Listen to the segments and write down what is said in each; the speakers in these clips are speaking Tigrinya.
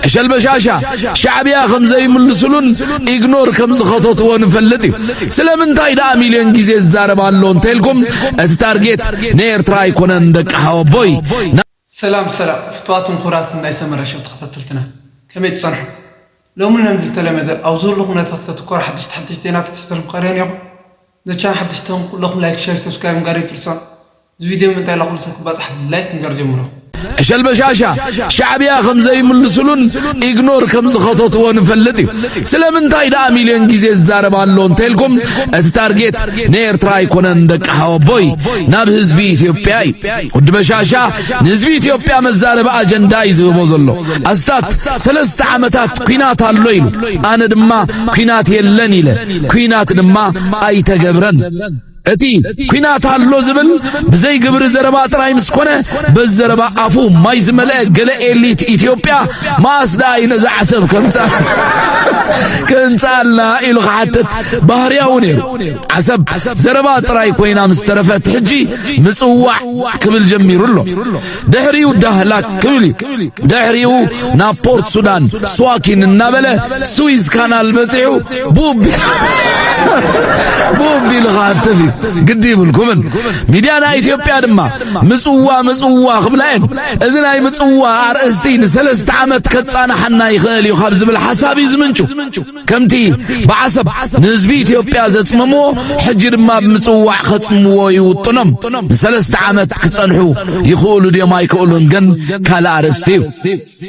عشال بشاشة شعبيا خمزة يملسلون إغنور خمزة خطوط ونفلتي سلامن تايدا مليون جيزي الزارب اللون تلكم اتارجيت نير تراي كونن دك هاو بوي سلام فتواتن قراتن نايس مرشو تخططلتنا كم يتصنح لو من نمزل تلمذا او زور لكم تذكر حدش دينات تستلم قرين يوم نتشان حدشتهم لكم لايك شير سبسكرايب مقاري ترسون فيديو من تاي لكم لسكم بطح لايك مقار جمهورو عشال بشاشة شعبيا خمزة يملسلون إغنور خمزة خطوط ونفلتي سلامن تايدا مليون جيزي الزارب اللون تلكم اتارجيت نير تراي كونن دك هاو بوي ناب حزبي إثيوبياي ود بشاشة نزبي إثيوبيا مزارب أجندا يزو موزلو أستات 3 عامات كينات الليل أنا دما كينات يلن إله كينات دما أي تجبرن أتي كينات هاللو زبل بزي قبر زربا تراي مسكونة بزربا عفو ما يزمله قل إليت إثيوبيا ما أصدقائي نزع عسب كنت لا إلو حتى بحريا ونير عسب زربا تراي كوينا مسترفت حجي مصوع كبل جمير له دهريو دهلاك كبلي دهريو نابورت سودان سواكين النابلة سويس كانال بزيو بوب دي لغاتفي قدي بالكمن ميديانا إثيوبيا دما مصوا خبلاين إذن هاي مصوا أرأستين 3 عامات كتصانا حنا يخالي وخابز بالحساب يزمنشو كمتي بعصب نزبي إثيوبيا زتممو حجي دما بمصوا خصمو يوطنم 3 عامات كتصنحو يخولو دي ما يكولون جن كالا أرأستيو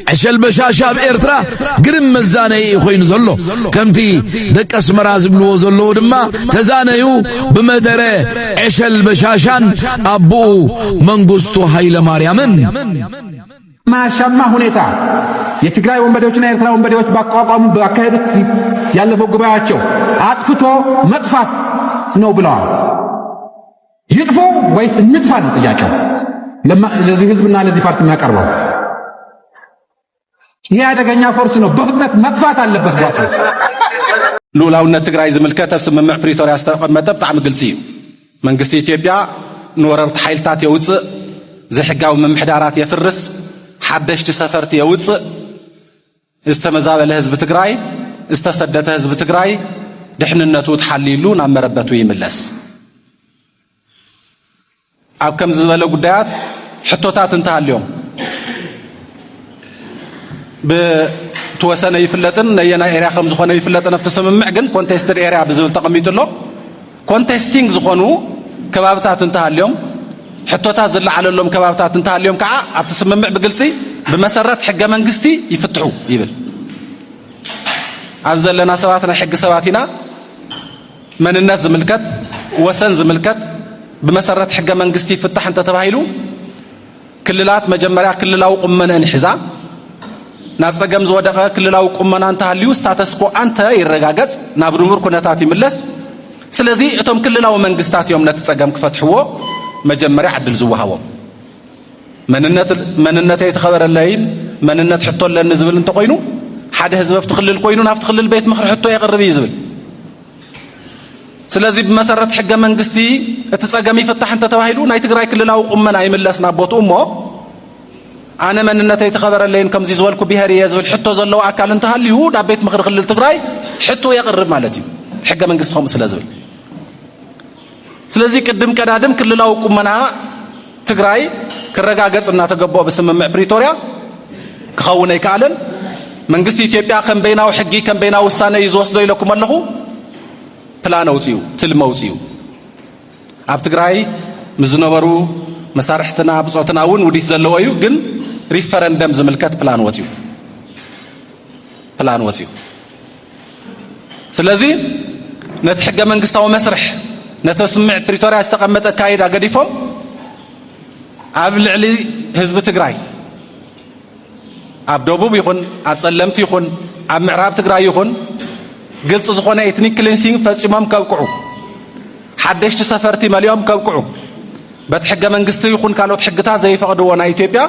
عشال بشاشة بإرترا قرم مزاني يخوين زلو كمتي دك اسمراز بلو زلو دما تزانيو بمدرة عشال بشاشان أبو منغستو هايل ماريامن ما شما هنيتا የትግራይ ወንበዴዎችና የኤርትራ ወንበዴዎች ባቋቋሙ ባካሄዱት ያለፈው ጉባኤያቸው አጥፍቶ መጥፋት ነው ብለዋል። ይጥፉ ወይስ እንጥፋ ነው ጥያቄው ለዚህ ህዝብና ለዚህ ፓርቲ የሚያቀርበው። ይህ አደገኛ ፎርስ ነው፣ በፍጥነት መጥፋት አለበት። ጋር ሉላውነት ትግራይ ዝምልከተ ስምምዕ ፕሪቶሪያ ዝተቀመጠ ብጣዕሚ ግልጽ እዩ። መንግስቲ ኢትዮጵያ ንወረርቲ ሓይልታት የውፅእ ዘሕጋዊ ምምሕዳራት የፍርስ ሓደሽቲ ሰፈርቲ የውፅእ ዝተመዛበለ ህዝቢ ትግራይ ዝተሰደተ ህዝቢ ትግራይ ድሕንነቱ ተሓሊሉ ናብ መረበቱ ይምለስ። ኣብ ከም ዝበለ ጉዳያት ሕቶታት እንተሃልዮም ብተወሰነ ይፍለጥን ነየና ኤሪያ ከም ዝኾነ ይፍለጥን ኣብቲ ስምምዕ ግን ኮንቴስትድ ኤሪያ ብዝብል ተቐሚጡሎ ኮንቴስቲንግ ዝኾኑ ከባብታት እንተሃልዮም ሕቶታት ዝለዓለሎም ከባብታት እንተሃልዮም ከዓ ኣብቲ ስምምዕ ብግልፂ ብመሰረት ሕገ መንግስቲ ይፍትሑ ይብል። ኣብ ዘለና ሰባት ናይ ሕጊ ሰባት ኢና። መንነት ዝምልከት ወሰን ዝምልከት ብመሰረት ሕገ መንግስቲ ይፍታሕ እንተ ተባሂሉ ክልላት መጀመርያ ክልላዊ ቁመነአን ሒዛ ናብ ፀገም ዝወደቐ ክልላዊ ቁመና እንተሃልዩ ስታተስኮ አንተ ይረጋገጽ ናብ ርሙር ኩነታት ይምለስ። ስለዚ እቶም ክልላዊ መንግስታት እዮም ነቲ ፀገም ክፈትሕዎ መጀመርያ ዕድል ዝወሃቦም። መንነተይ ተኸበረለይን መንነት ሕቶለኒ ዝብል እንተኮይኑ ሓደ ህዝብ ኣብቲ ክልል ኮይኑ ናብቲ ክልል ቤት ምክሪ ሕቶ የቕርብ እዩ ዝብል። ስለዚ ብመሰረት ሕገ መንግስቲ እቲ ፀገም ይፍታሕ እንተ ተባሂሉ ናይ ትግራይ ክልላዊ ቁመና ይምለስ ናብ ቦትኡ እሞ ኣነ መንነተይ ተኸበረለይን ከምዚ ዝበልኩ ብሄር እየ ዝብል ሕቶ ዘለዎ ኣካል እንተሃልዩ ናብ ቤት ምክሪ ክልል ትግራይ ሕቶ የቕርብ ማለት እዩ ሕገ መንግስቲ ከምኡ ስለ ዝብል። ስለዚ ቅድም ቀዳድም ክልላዊ ቁመና ትግራይ ክረጋገጽ እናተገበኦ ብስምምዕ ፕሪቶሪያ ክኸውን ኣይከኣለን። መንግስቲ ኢትዮጵያ ከም በይናዊ ሕጊ ከም በይናዊ ውሳነ እዩ ዝወስዶ ኢለኩም ኣለኹ። ፕላን ኣውፅኡ ትልሚ ኣውፅኡ ኣብ ትግራይ ምዝነበሩ መሳርሕትና ብፆትና እውን ውዲት ዘለዎ እዩ። ግን ሪፈረንደም ዝምልከት ፕላን ወፅኡ ስለዚ ነቲ ሕገ መንግስታዊ መስርሕ ነቲ ስምምዕ ፕሪቶሪያ ዝተቐመጠ ካይዳ ገዲፎም ኣብ ልዕሊ ህዝቢ ትግራይ ኣብ ደቡብ ይኹን ኣብ ጸለምቲ ይኹን ኣብ ምዕራብ ትግራይ ይኹን ግልጽ ዝኾነ ኤትኒክ ክሊንሲንግ ፈጺሞም ከብቅዑ ሓደሽቲ ሰፈርቲ መሊኦም ከብቅዑ በቲ ሕገ መንግስቲ ይኹን ካልኦት ሕግታት ዘይፈቕድዎ ናይ ኢትዮጵያ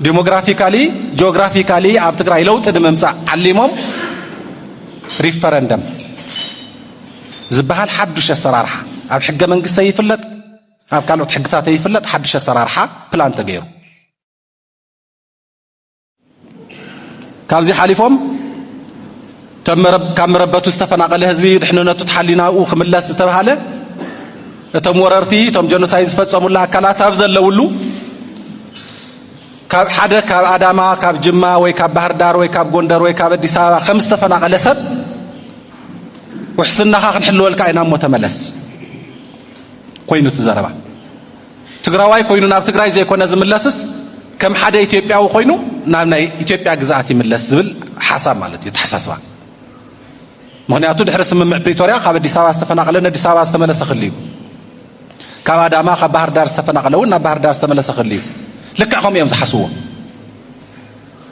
ዲሞግራፊካሊ ጂኦግራፊካሊ ኣብ ትግራይ ለውጢ ንምምጻእ ዓሊሞም ሪፈረንደም ዝበሃል ሓዱሽ ኣሰራርሓ ኣብ ሕገ መንግስቲ ይፍለጥ ኣብ ካልኦት ሕግታት ይፍለጥ ሓዱሽ ኣሰራርሓ ፕላን ተገይሩ كابزي حالفهم كمربتو استفناقل هزبي دحننتو تحليناو خملاس تبهاله እቶም ወረርቲ እቶም ጀኖሳይድ ዝፈጸሙላ አካላት ኣብዘለውሉ ካብ ሓደ ካብ አዳማ ካብ ጅማ ወይ ካብ ባህር ዳር ወይ ካብ ጎንደር ወይ ካብ አዲስ አበባ ከም ዝተፈናቀለ ሰብ وحسناኻ ክንሕልወልካ ኢና ሞ ተመለስ ኮይኑ ትዘረባ ትግራዋይ ኮይኑ ናብ ትግራይ ዘይኮነ ዝምለስስ ከም ሓደ ኢትዮጵያዊ ኮይኑ ናብ ናይ ኢትዮጵያ ግዛት ይምለስ ዝብል ሓሳብ ማለት እዩ ተሓሳስባ ምክንያቱ ድሕሪ ስምምዕ ፕሪቶሪያ ካብ አዲስ አበባ ዝተፈናቀለ አዲስ አበባ ዝተመለሰ ክልዩ ካብ አዳማ ካብ ባህር ዳር ዝተፈናቀለው ናብ ባህር ዳር ዝተመለሰ ክልዩ ልክዕኩም እዮም ዝሓስብዎ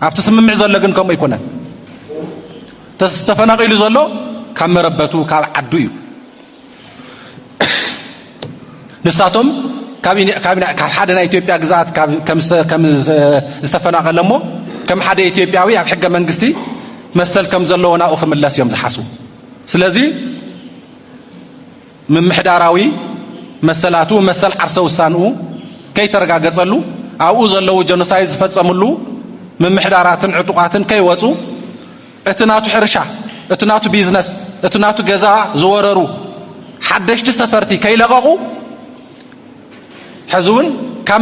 ኣብቲ ስምምዕ ዘሎ ግን ከምኡ ይኮነን ተፈናቂሉ ዘሎ ካብ መረበቱ ካብ ዓዱ እዩ ንሳቶም ካብ ሓደ ናይ ኢትዮጵያ ግዛት ከም ዝተፈናቀለሞ ከም ሓደ ኢትዮጵያዊ ኣብ ሕገ መንግስቲ መሰል ከም ዘለዎ ናኡ ክምለስ እዮም ዝሓስቡ ስለዚ ምምሕዳራዊ መሰላቱ መሰል ዓርሰ ውሳንኡ ከይተረጋገጸሉ ኣብኡ ዘለዉ ጀኖሳይድ ዝፈጸሙሉ ምምሕዳራትን ዕጡቃትን ከይወፁ እትናቱ ሕርሻ እትናቱ ቢዝነስ እትናቱ ገዛ ዝወረሩ ሓደሽቲ ሰፈርቲ ከይለቀቁ ሕዝውን ካብ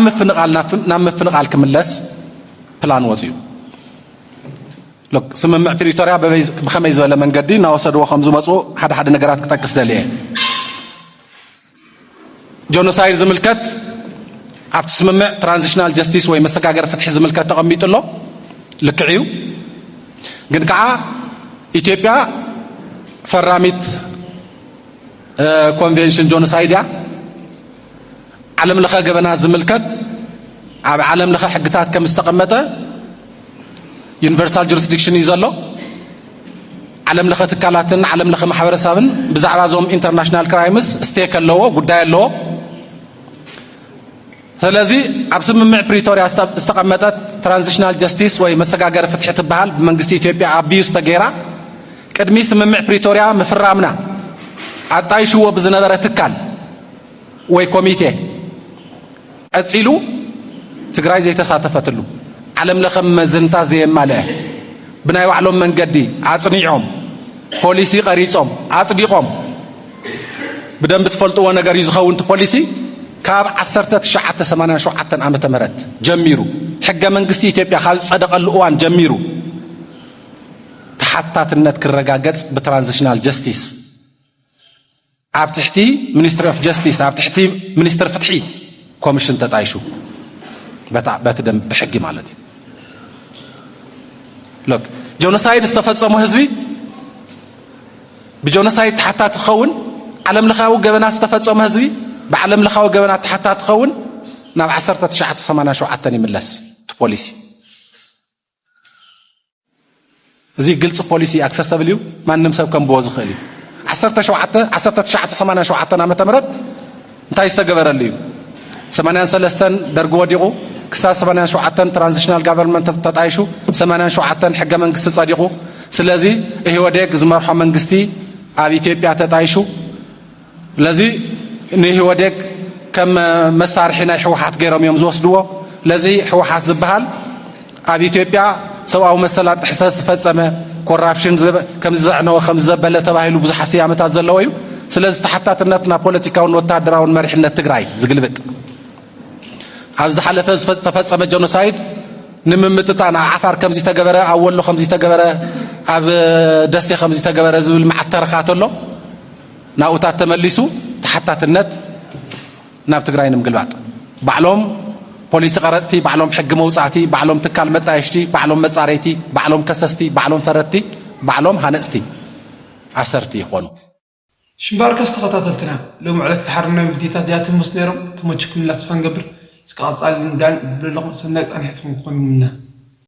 ምፍንቃል ክምለስ ፕላን ወፅዩ ስምምዕ ፕሪቶሪያ ብኸመይ ዝበለ መንገዲ እናወሰድዎ ከም ዝመፁ ሓደ ነገራት ክጠቅስ ደልየ ጀኖሳይድ ዝምልከት ኣብቲ ስምምዕ ትራንዚሽናል ጀስቲስ ወይ መሰጋገር ፍትሒ ዝምልከት ተቐሚጡሎ ልክዕ እዩ ግን ከዓ ኢትዮጵያ ፈራሚት ኮንቬንሽን ጆኖሳይድ ያ ዓለም ለኸ ገበና ዝምልከት ኣብ ዓለም ለኸ ሕግታት ከም ዝተቐመጠ ዩኒቨርሳል ጁሪስዲክሽን እዩ ዘሎ ዓለም ለኸ ትካላትን ዓለም ለኸ ማሕበረሰብን ብዛዕባ ዞም ኢንተርናሽናል ክራይምስ ስቴክ ኣለዎ ጉዳይ ኣለዎ ስለዚ ኣብ ስምምዕ ፕሪቶሪያ ዝተቐመጠት ትራንዚሽናል ጀስቲስ ወይ መሰጋገር ፍትሒ ትበሃል ብመንግስቲ ኢትዮጵያ ኣቢዩስ ተገይራ ቅድሚ ስምምዕ ፕሪቶሪያ ምፍራምና ኣጣይሽዎ ብዝነበረ ትካል ወይ ኮሚቴ ኣፂሉ ትግራይ ዘይተሳተፈትሉ ዓለም ለኸ መዘንታ ዘየማልአ ብናይ ባዕሎም መንገዲ ኣጽኒዖም ፖሊሲ ቀሪጾም ኣጽዲቆም ብደንብ ትፈልጥዎ ነገር እዩ ዝኸውን ፖሊሲ ካብ 1987 ዓመተ ምህረት ጀሚሩ ሕገ መንግስቲ ኢትዮጵያ ካብ ጸደቀሉ እዋን ጀሚሩ ተሓታትነት ክረጋገጽ ብትራንዚሽናል ጀስቲስ ኣብ ትሕቲ ሚኒስትሪ ኦፍ ጀስቲስ ኣብ ትሕቲ ሚኒስትር ፍትሒ ኮሚሽን ተጣይሹ በቲ ደንብ ብሕጊ ማለት እዩ ሎክ ጆኖሳይድ ዝተፈጸሙ ህዝቢ ብጆኖሳይድ ተሓታት ክኸውን ዓለም ለኻዊ ገበና ዝተፈጸሙ ህዝቢ بعلم لخاو جبنا تحتات خون ناب 1987 يملس بوليسي زي قلت بوليسي اكسسبل ما نمسب كم بوز خالي 1987 عام تمرد انتي استغبر لي 83 درجو وديقو كسا 87 ترانزيشنال غفرمنت تطايشو 87 حق منغست صديقو سلازي هي وديك زمرحو منغستي اب اثيوبيا تطايشو لذي نهي ودك كم مسارحنا حوحات غيرهم يوم زوسدو لذي حوحات زبحال اب اثيوبيا سواو مسلات احساس فصمه كورابشن كم زعنو خم زبله تبايلو بزح سيامتا زلو يو سلاز تحتاتنتنا بوليتيكاون وتادراون مرحله تግራይ ዝግልብጥ ኣብዚ ሓለፈ ተፈጸመ ጆኖሳይድ ንምምጥጣና ዓፋር ከምዚ ተገበረ ኣወሎ ከምዚ ተገበረ ኣብ ደሴ ከምዚ ተገበረ ዝብል ማዕተረካተሎ ናውታት ተመሊሱ ተሓታትነት ናብ ትግራይ ንምግልባጥ ባዕሎም ፖሊስ ቀረጽቲ ባዕሎም ሕግ መውጻእቲ ባዕሎም ትካል መጣየሽቲ ባዕሎም መጻረይቲ ባዕሎም ከሰስቲ ባዕሎም ፈረቲ ባዕሎም ሃነጽቲ ኣሰርቲ ይኾኑ ሽምባርከ ዝተኸታተልትና ሎም ዕለት ተሓርና ቪዲዮታት ጃት መስነሮም ተመችኩም ላትፋን ገብር እስከ ቀጻል እንዳን ብለቆም ሰናይ ጻንሕትኩም ኮንና